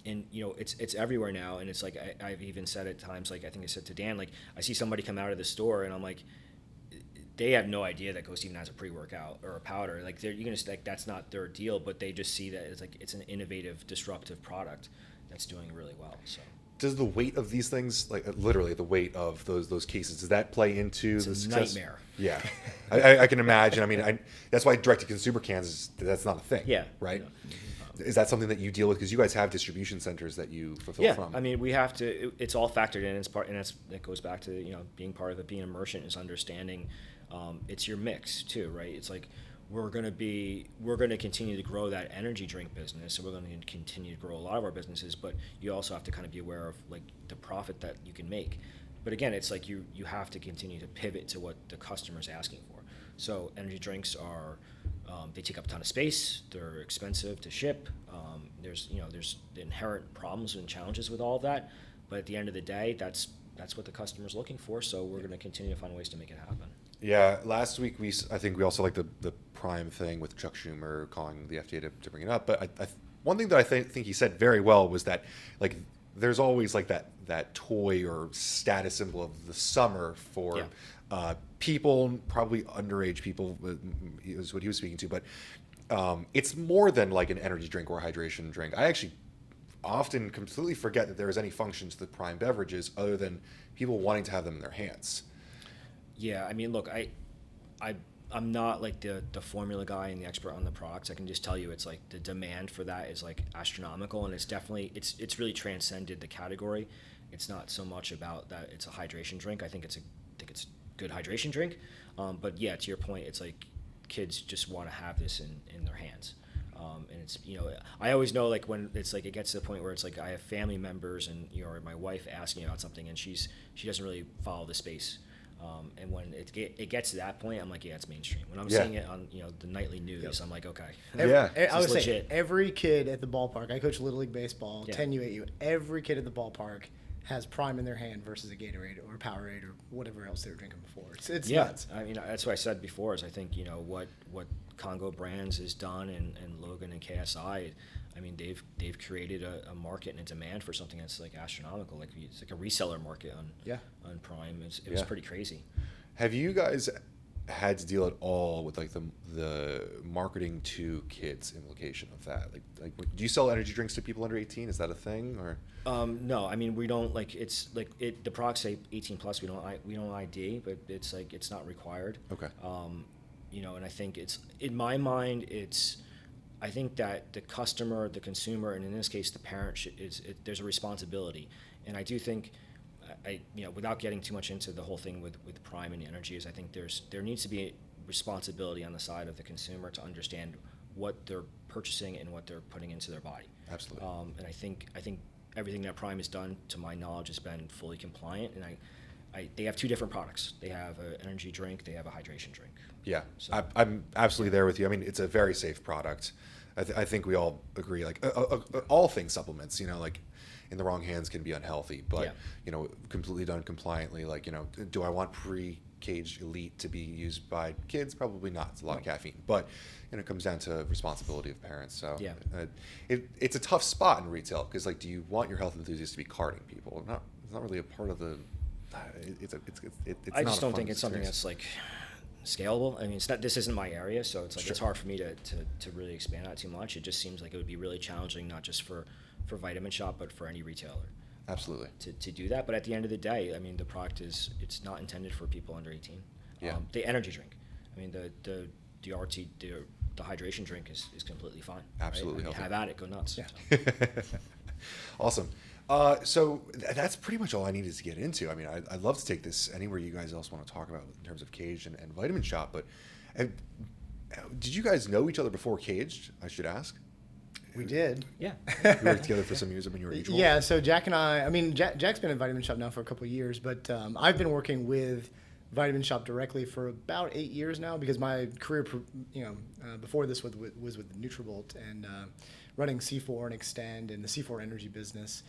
Speaker 2: and it's everywhere now, and it's like I've even said at times, like I think I said to Dan, like I see somebody come out of the store, and I'm like, they have no idea that Ghost even has a pre-workout or a powder. Like you're gonna like that's not their deal, but they just see that it's like it's an innovative, disruptive product that's doing really well. So.
Speaker 1: Does the weight of these things, like literally the weight of those cases, does that play into
Speaker 2: it's
Speaker 1: the
Speaker 2: a
Speaker 1: success?
Speaker 2: Nightmare.
Speaker 1: Yeah, I can imagine. That's why direct-to-consumer cans that's not a thing.
Speaker 2: Yeah.
Speaker 1: Right. Is that something that you deal with because you guys have distribution centers that you fulfill from?
Speaker 2: Yeah, we have to. It's all factored in. It's part, and it goes back to being part of it. Being a merchant is understanding. It's your mix too, right? It's like we're going to continue to grow that energy drink business, and we're going to continue to grow a lot of our businesses, but you also have to kind of be aware of like the profit that you can make. But again, it's like you have to continue to pivot to what the customer's asking for. So energy drinks are they take up a ton of space, they're expensive to ship, there's inherent problems and challenges with all of that, but at the end of the day, that's what the customer's looking for, so we're going to continue to find ways to make it happen.
Speaker 1: Yeah, last week I think we also like the Prime thing with Chuck Schumer calling the FDA to bring it up. But one thing that I think he said very well was that like there's always like that toy or status symbol of the summer for people, probably underage people is what he was speaking to, but it's more than like an energy drink or a hydration drink. I actually often completely forget that there is any function to the Prime beverages other than people wanting to have them in their hands.
Speaker 2: Yeah, I mean, look, I'm not like the formula guy and the expert on the products. I can just tell you it's like the demand for that is like astronomical, and it's definitely it's really transcended the category. It's not so much about that it's a hydration drink. I think it's a good hydration drink. But yeah, to your point, it's like kids just want to have this in their hands. And it's, I always know like when it's like it gets to the point where it's like I have family members and or my wife asking about something and she doesn't really follow the space. And when it gets to that point, I'm like, yeah, it's mainstream. When I'm seeing it on the nightly news, I'm like, okay,
Speaker 3: I would say
Speaker 2: legit.
Speaker 3: every kid at the ballpark. I coach Little League baseball,
Speaker 2: Yeah.
Speaker 3: 10U, 8U. Every kid at the ballpark has Prime in their hand versus a Gatorade or Powerade or whatever else they were drinking before. It's nuts.
Speaker 2: I mean, that's what I said before. Is I think what Congo Brands has done and Logan and KSI. I mean, they've created a market and a demand for something that's like astronomical. Like it's like a reseller market on Prime. It was pretty crazy.
Speaker 1: Have you guys had to deal at all with like the marketing to kids implication of that? Like do you sell energy drinks to people under 18? Is that a thing or?
Speaker 2: No, I mean we don't like it's like the products say 18 plus. We don't ID, but it's like it's not required.
Speaker 1: Okay.
Speaker 2: And I think it's in my mind I think that the customer, the consumer, and in this case the parent there's a responsibility, and I do think. Without getting too much into the whole thing with Prime and energy, I think there needs to be a responsibility on the side of the consumer to understand what they're purchasing and what they're putting into their body.
Speaker 1: Absolutely.
Speaker 2: And I think everything that Prime has done, to my knowledge, has been fully compliant. And they have two different products. They have an energy drink. They have a hydration drink.
Speaker 1: Yeah,
Speaker 2: So,
Speaker 1: I'm absolutely there with you. I mean, it's a very safe product. I think we all agree. Like all things supplements, like in the wrong hands can be unhealthy. But completely done compliantly. Like do I want pre-caged elite to be used by kids? Probably not. It's a lot of caffeine. But it comes down to responsibility of parents. So
Speaker 2: Yeah.
Speaker 1: It's a tough spot in retail because like, do you want your health enthusiasts to be carding people? It's not really a part of the. It's
Speaker 2: I
Speaker 1: not
Speaker 2: just
Speaker 1: a
Speaker 2: don't
Speaker 1: fun
Speaker 2: think it's something
Speaker 1: experience.
Speaker 2: that's like scalable. I mean, this isn't my area, so it's like it's hard for me to really expand out too much. It just seems like it would be really challenging, not just for Vitamin Shop, but for any retailer.
Speaker 1: Absolutely.
Speaker 2: To do that. But at the end of the day, I mean, the product it's not intended for people under 18.
Speaker 1: Yeah.
Speaker 2: The energy drink. I mean, the RT, the hydration drink is completely fine.
Speaker 1: Absolutely
Speaker 2: right? I mean,
Speaker 1: healthy.
Speaker 2: have at it. Go nuts.
Speaker 3: Yeah.
Speaker 2: So.
Speaker 1: Awesome. So that's pretty much all I needed to get into. I mean, I'd love to take this anywhere you guys else want to talk about in terms of Kaged and Vitamin Shop. But did you guys know each other before Kaged? I should ask.
Speaker 3: We did.
Speaker 2: Yeah.
Speaker 1: You worked together for some years when you were mutual?
Speaker 3: Yeah, so Jack and I mean, Jack's been in Vitamin Shop now for a couple of years, but I've been working with Vitamin Shop directly for about 8 years now because my career, before this was with Nutrabolt and running C4 and Extend and the C4 Energy business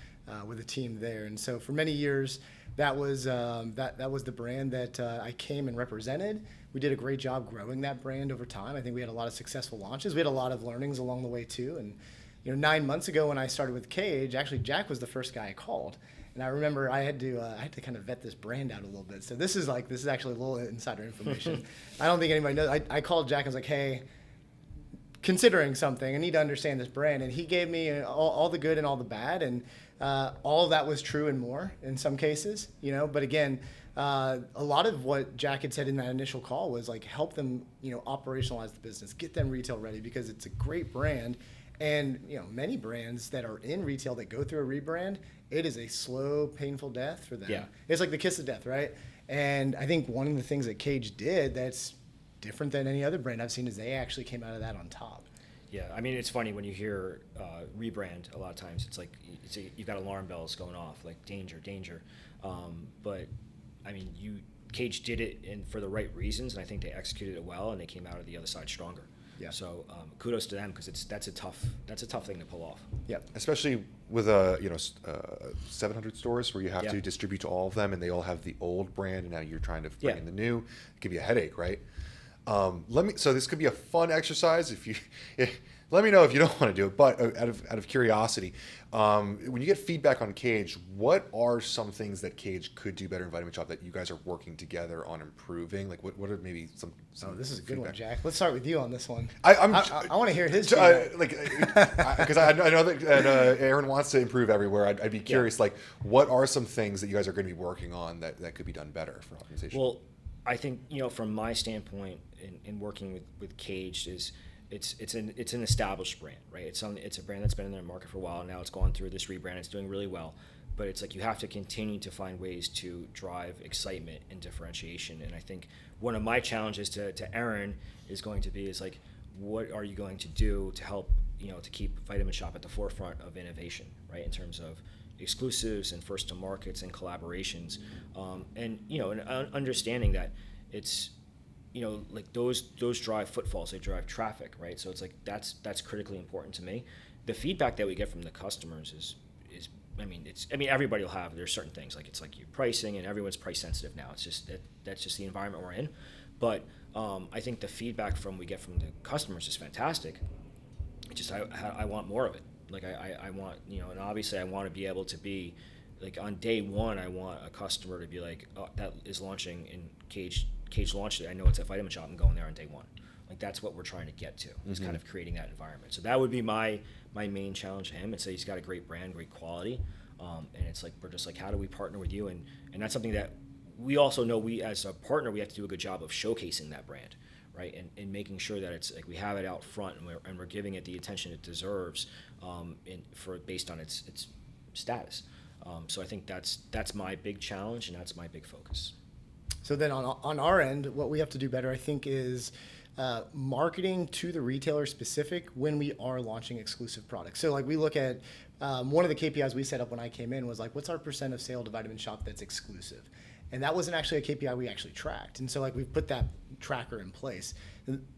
Speaker 3: with a team there. And so for many years, that was the brand that I came and represented. We did a great job growing that brand over time. I think we had a lot of successful launches. We had a lot of learnings along the way too. And 9 months ago when I started with Kaged, actually Jack was the first guy I called. And I remember I had to kind of vet this brand out a little bit. So this is actually a little insider information. I don't think anybody knows. I called Jack and was like, hey, considering something, I need to understand this brand. And he gave me all the good and all the bad. And all of that was true and more in some cases, But again, a lot of what Jack had said in that initial call was like help them, operationalize the business, get them retail ready because it's a great brand. And many brands that are in retail that go through a rebrand, it is a slow, painful death for them.
Speaker 2: Yeah.
Speaker 3: It's like the kiss of death, right? And I think one of the things that Kaged did that's different than any other brand I've seen is they actually came out of that on top.
Speaker 2: Yeah, I mean, it's funny when you hear rebrand. A lot of times, it's like you've got alarm bells going off, like danger, danger. But I mean, Kaged did it for the right reasons, and I think they executed it well, and they came out of the other side stronger.
Speaker 3: Yeah.
Speaker 2: So kudos to them because that's a tough thing to pull off.
Speaker 3: Yep.
Speaker 1: Especially with 700 stores where you have to distribute to all of them, and they all have the old brand, and now you're trying to bring in the new. It can be a headache, right? So this could be a fun exercise if you. Let me know if you don't want to do it, but out of curiosity, when you get feedback on Kaged, what are some things that Kaged could do better in Vitamin Shop that you guys are working together on improving? Like, what are maybe some
Speaker 3: Oh, this is a good
Speaker 1: feedback?
Speaker 3: one, Jack. Let's start with you on this one.
Speaker 1: I
Speaker 3: want to hear his feedback.
Speaker 1: because I know that Aaron wants to improve everywhere. I'd be curious, like, what are some things that you guys are going to be working on that could be done better for optimization?
Speaker 2: Well, I think, from my standpoint in working with Kaged is it's an established brand, right? It's a brand that's been in the market for a while. Now it's gone through this rebrand. It's doing really well, but it's like you have to continue to find ways to drive excitement and differentiation. And I think one of my challenges to Aaron is going to be like, what are you going to do to help to keep Vitamin Shop at the forefront of innovation, right? In terms of exclusives and first to markets and collaborations, and understanding that it's like those drive footfalls, they drive traffic, right? So it's like that's critically important to me. The feedback that we get from the customers is everybody will have, there's certain things like it's like your pricing, and everyone's price sensitive now. It's just that's just the environment we're in. But I think the feedback we get from the customers is fantastic. It's just I want more of it. Like I want, and obviously I want to be able to be like on day one, I want a customer to be like, oh, that is launching in Kaged launched it. I know it's at Vitamin Shop. I'm going there on day one. Like that's what we're trying to get to. Is kind of creating that environment. So that would be my main challenge to him. It's that he's got a great brand, great quality, and it's like we're just like, how do we partner with you? And that's something that we also know we as a partner we have to do a good job of showcasing that brand, right? And making sure that it's like we have it out front and we're giving it the attention it deserves, based on its status. So I think that's my big challenge and that's my big focus.
Speaker 3: So then on our end, what we have to do better, I think, is marketing to the retailer specific when we are launching exclusive products. So like we look at one of the KPIs we set up when I came in was like, what's our % of sale to Vitamin Shop that's exclusive? And that wasn't actually a KPI we actually tracked. And so like we've put that tracker in place.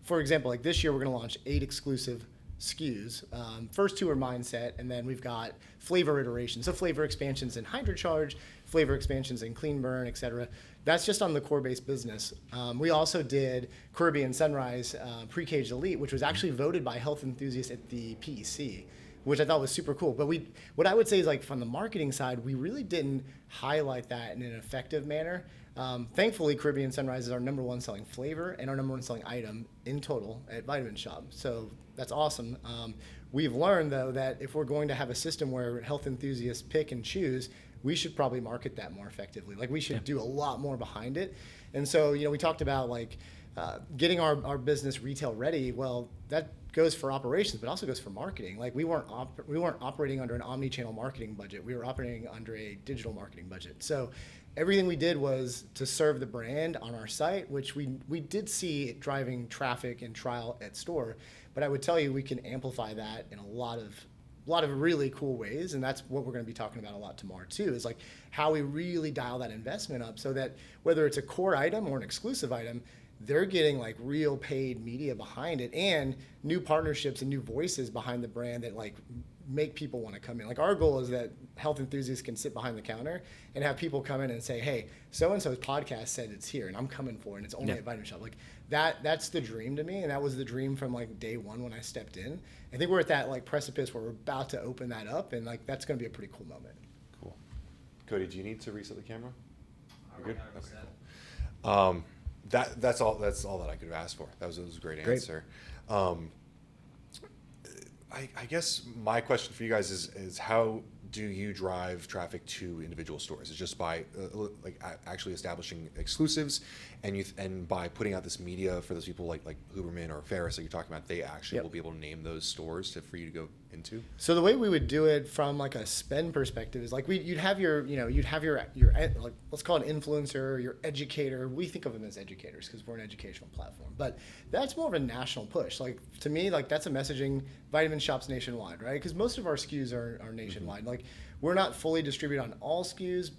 Speaker 3: For example, like this year we're going to launch 8 exclusive SKUs. First 2 are mindset, and then we've got flavor iterations. So flavor expansions in HydroCharge, flavor expansions in Clean Burn, et cetera. That's just on the core-based business. We also did Caribbean Sunrise Pre-Caged Elite, which was actually voted by health enthusiasts at the PEC, which I thought was super cool. But what I would say is like from the marketing side, we really didn't highlight that in an effective manner. Thankfully, Caribbean Sunrise is our #1 selling flavor and our #1 selling item in total at Vitamin Shop. So that's awesome. We've learned, though, that if we're going to have a system where health enthusiasts pick and choose, we should probably market that more effectively. Like we should do a lot more behind it. And so, we talked about like getting our business retail ready. Well, that goes for operations, but also goes for marketing. Like we weren't operating under an omni-channel marketing budget. We were operating under a digital marketing budget. So everything we did was to serve the brand on our site, which we did see it driving traffic and trial at store. But I would tell you we can amplify that in a lot of really cool ways, and that's what we're going to be talking about a lot tomorrow too, is like how we really dial that investment up so that whether it's a core item or an exclusive item, they're getting like real paid media behind it and new partnerships and new voices behind the brand that like make people want to come in. Like our goal is that health enthusiasts can sit behind the counter and have people come in and say, hey, so-and-so's podcast said it's here and I'm coming for it and it's only at Vitamin Shop. Like that's the dream to me, and that was the dream from like day one when I stepped in. I think we're at that like precipice where we're about to open that up, and like that's going to be a pretty cool moment.
Speaker 1: Cool. Cody, do you need to reset the camera? You're good? Okay, cool. That's all that I could have asked for. That was a great answer. I guess my question for you guys is how do you drive traffic to individual stores? Is just by actually establishing exclusives, and by putting out this media for those people like Huberman or Ferris that you're talking about, they actually will be able to name those stores for you to go into.
Speaker 3: So the way we would do it from like a spend perspective is like you'd have your like, let's call it an influencer, your educator. We think of them as educators because we're an educational platform, but that's more of a national push. Like to me, like that's a messaging. Vitamin Shop's nationwide, right? Because most of our SKUs are nationwide. Like we're not fully distributed on all SKUs,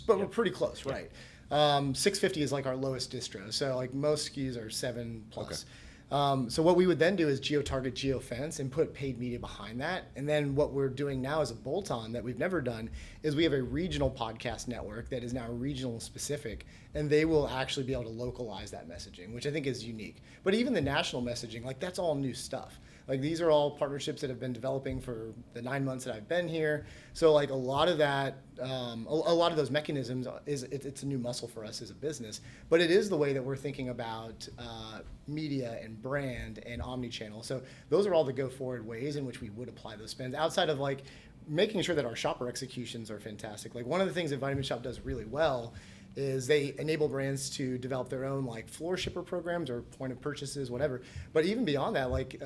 Speaker 3: but we're pretty close, right? 650 is like our lowest distro, so like most SKUs are 7+. So what we would then do is geo-target, geo-fence, and put paid media behind that. And then what we're doing now as a bolt-on that we've never done is we have a regional podcast network that is now regional specific, and they will actually be able to localize that messaging, which I think is unique. But even the national messaging, like that's all new stuff. Like these are all partnerships that have been developing for the 9 months that I've been here. So like a lot of that, a lot of those mechanisms it's a new muscle for us as a business. But it is the way that we're thinking about media and brand and omni-channel. So those are all the go forward ways in which we would apply those spends outside of like making sure that our shopper executions are fantastic. Like one of the things that Vitamin Shoppe does really well is they enable brands to develop their own like floor shipper programs or point of purchases, whatever. But even beyond that, like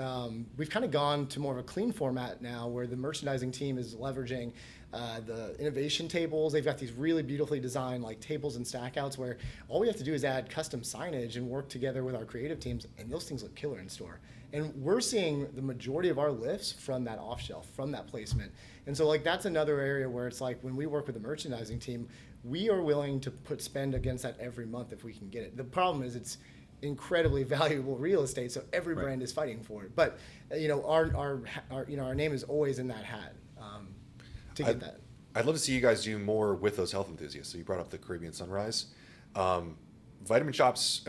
Speaker 3: we've kind of gone to more of a clean format now where the merchandising team is leveraging the innovation tables. They've got these really beautifully designed like tables and stackouts where all we have to do is add custom signage and work together with our creative teams, and those things look killer in store. And we're seeing the majority of our lifts from that off shelf, from that placement. And so like that's another area where it's like when we work with the merchandising team, we are willing to put spend against that every month if we can get it. The problem is it's incredibly valuable real estate, so every
Speaker 1: Right.
Speaker 3: brand is fighting for it. But you know, our name is always in that hat to get that.
Speaker 1: I'd love to see you guys do more with those health enthusiasts. So you brought up the Caribbean Sunrise. Vitamin Shoppe's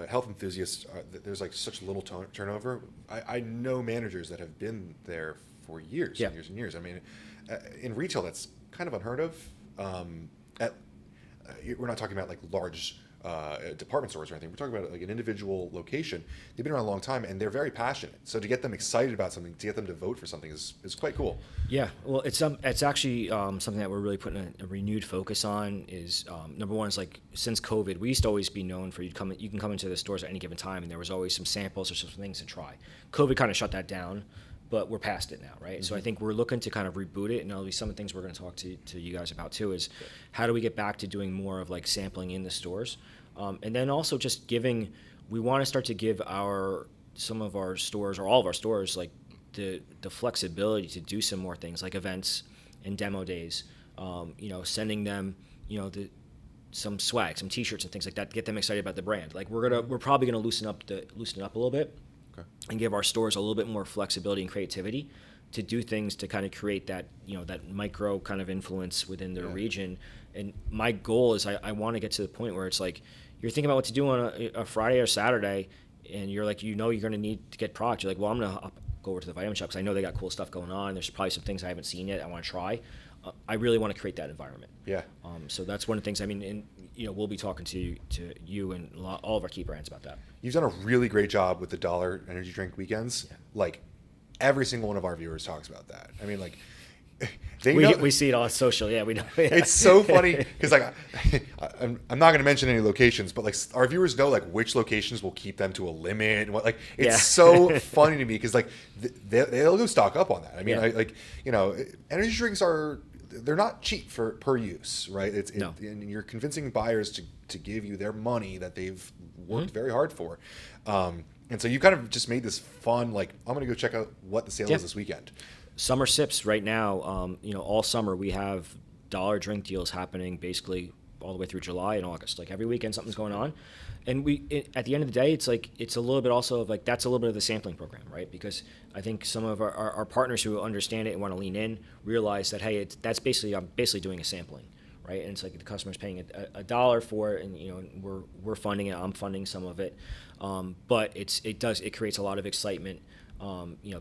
Speaker 1: health enthusiasts, there's like such little turnover. I know managers that have been there for years
Speaker 2: Yeah.
Speaker 1: and years and years. I mean, in retail, that's kind of unheard of. We're not talking about like large department stores or anything. We're talking about like an individual location. They've been around a long time and they're very passionate. So to get them excited about something, to get them to vote for something is quite cool.
Speaker 2: Yeah, well, it's actually something that we're really putting a renewed focus on. Is number one is like since COVID, we used to always be known for you can come into the stores at any given time, and there was always some samples or some things to try. COVID kind of shut that down, but we're past it now, right? Mm-hmm. So I think we're looking to kind of reboot it, and at least some of the things we're going to talk to you guys about too is how do we get back to doing more of like sampling in the stores, and then also just giving. We want to start to give some of our stores or all of our stores like the flexibility to do some more things like events and demo days, sending them, some swag, some T-shirts and things like that to get them excited about the brand. Like we're probably gonna loosen it up a little bit,
Speaker 1: Okay.
Speaker 2: and give our stores a little bit more flexibility and creativity to do things to kind of create that that micro kind of influence within their region. And my goal is I want to get to the point where it's like you're thinking about what to do on a Friday or Saturday, and you're like you're going to need to get product. You're like, well, I'm gonna go over to the Vitamin Shoppe because I know they got cool stuff going on. There's probably some things I haven't seen yet I want to try. I really want to create that environment.
Speaker 1: Yeah.
Speaker 2: So that's one of the things. I mean, and we'll be talking to you and all of our key brands about that.
Speaker 1: You've done a really great job with the dollar energy drink weekends.
Speaker 2: Yeah.
Speaker 1: Like every single one of our viewers talks about that. I mean, like know,
Speaker 2: we see it on social. Yeah, we know. Yeah.
Speaker 1: It's so funny because like I'm not going to mention any locations, but like our viewers know like which locations will keep them to a limit and what like it's so funny to me because like they'll go stock up on that. I mean, energy drinks they're not cheap for per use, right?
Speaker 2: No.
Speaker 1: And you're convincing buyers to give you their money that they've worked very hard for. And so you kind of just made this fun, like, I'm going to go check out what the sale is this weekend.
Speaker 2: Summer Sips right now, all summer we have dollar drink deals happening basically all the way through July and August. Like every weekend something's going on. And at the end of the day, it's like it's a little bit also of like that's a little bit of the sampling program, right? Because I think some of our partners who understand it and want to lean in realize that hey, I'm basically doing a sampling, right? And it's like the customer's paying a dollar for it, and we're funding it. I'm funding some of it, but it creates a lot of excitement.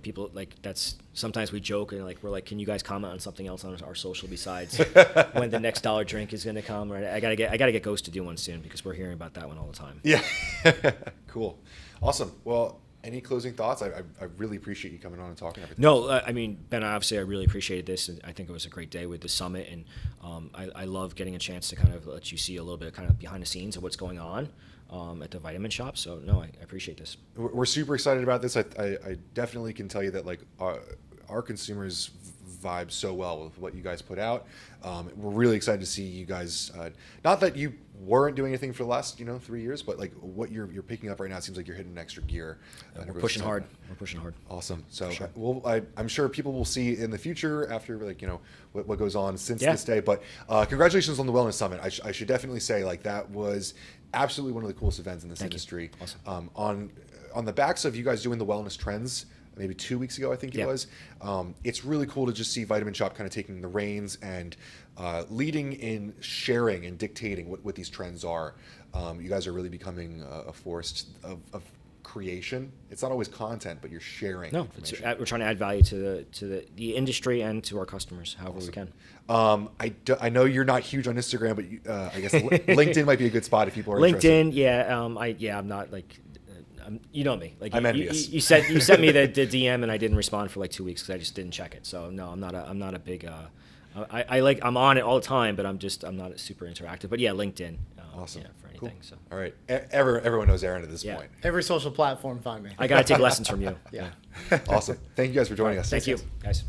Speaker 2: People like that's sometimes we joke and like we're like, can you guys comment on something else on our social besides when the next dollar drink is going to come? Right? I gotta get Ghost to do one soon because we're hearing about that one all the time.
Speaker 1: Yeah, cool, awesome. Well, any closing thoughts? I really appreciate you coming on and talking everything.
Speaker 2: No, I mean, Ben, obviously I really appreciated this, and I think it was a great day with the summit, and I love getting a chance to kind of let you see a little bit of kind of behind the scenes of what's going on at the Vitamin Shoppe. So no, I appreciate this.
Speaker 1: We're super excited about this. I definitely can tell you that like our consumers vibe so well with what you guys put out. We're really excited to see you guys. Not that you weren't doing anything for the last 3 years, but like what you're picking up right now, it seems like you're hitting an extra gear.
Speaker 2: We're pushing hard.
Speaker 1: Awesome. So
Speaker 2: sure.
Speaker 1: I'm sure people will see in the future after what goes on since this day. But congratulations on the Wellness Summit. I should definitely say like that was absolutely one of the coolest events in this industry.
Speaker 2: Awesome.
Speaker 1: on the backs of you guys doing the wellness trends, maybe 2 weeks ago, I think it
Speaker 2: Yeah.
Speaker 1: was. It's really cool to just see Vitamin Shoppe kind of taking the reins and leading in sharing and dictating what these trends are. You guys are really becoming a force of creation. It's not always content, but you're sharing
Speaker 2: No,
Speaker 1: information.
Speaker 2: we're trying to add value to the industry and to our customers, however we can.
Speaker 1: I know you're not huge on Instagram, but I guess LinkedIn might be a good spot if people are interested.
Speaker 2: LinkedIn, yeah, I'm not like, you know me. Like
Speaker 1: I'm
Speaker 2: you,
Speaker 1: envious.
Speaker 2: you sent me the DM and I didn't respond for like 2 weeks because I just didn't check it. So no, I'm not a big. I'm on it all the time, but I'm not super interactive. But yeah, LinkedIn.
Speaker 1: Awesome.
Speaker 2: Yeah, for
Speaker 1: Cool.
Speaker 2: anything. So
Speaker 1: All right. Everyone knows Aaron at this
Speaker 2: Yeah.
Speaker 1: point.
Speaker 3: Every social platform, find me.
Speaker 2: I gotta take lessons from you.
Speaker 3: Yeah.
Speaker 1: Awesome. Thank you guys for joining us.
Speaker 2: Thank you, guys.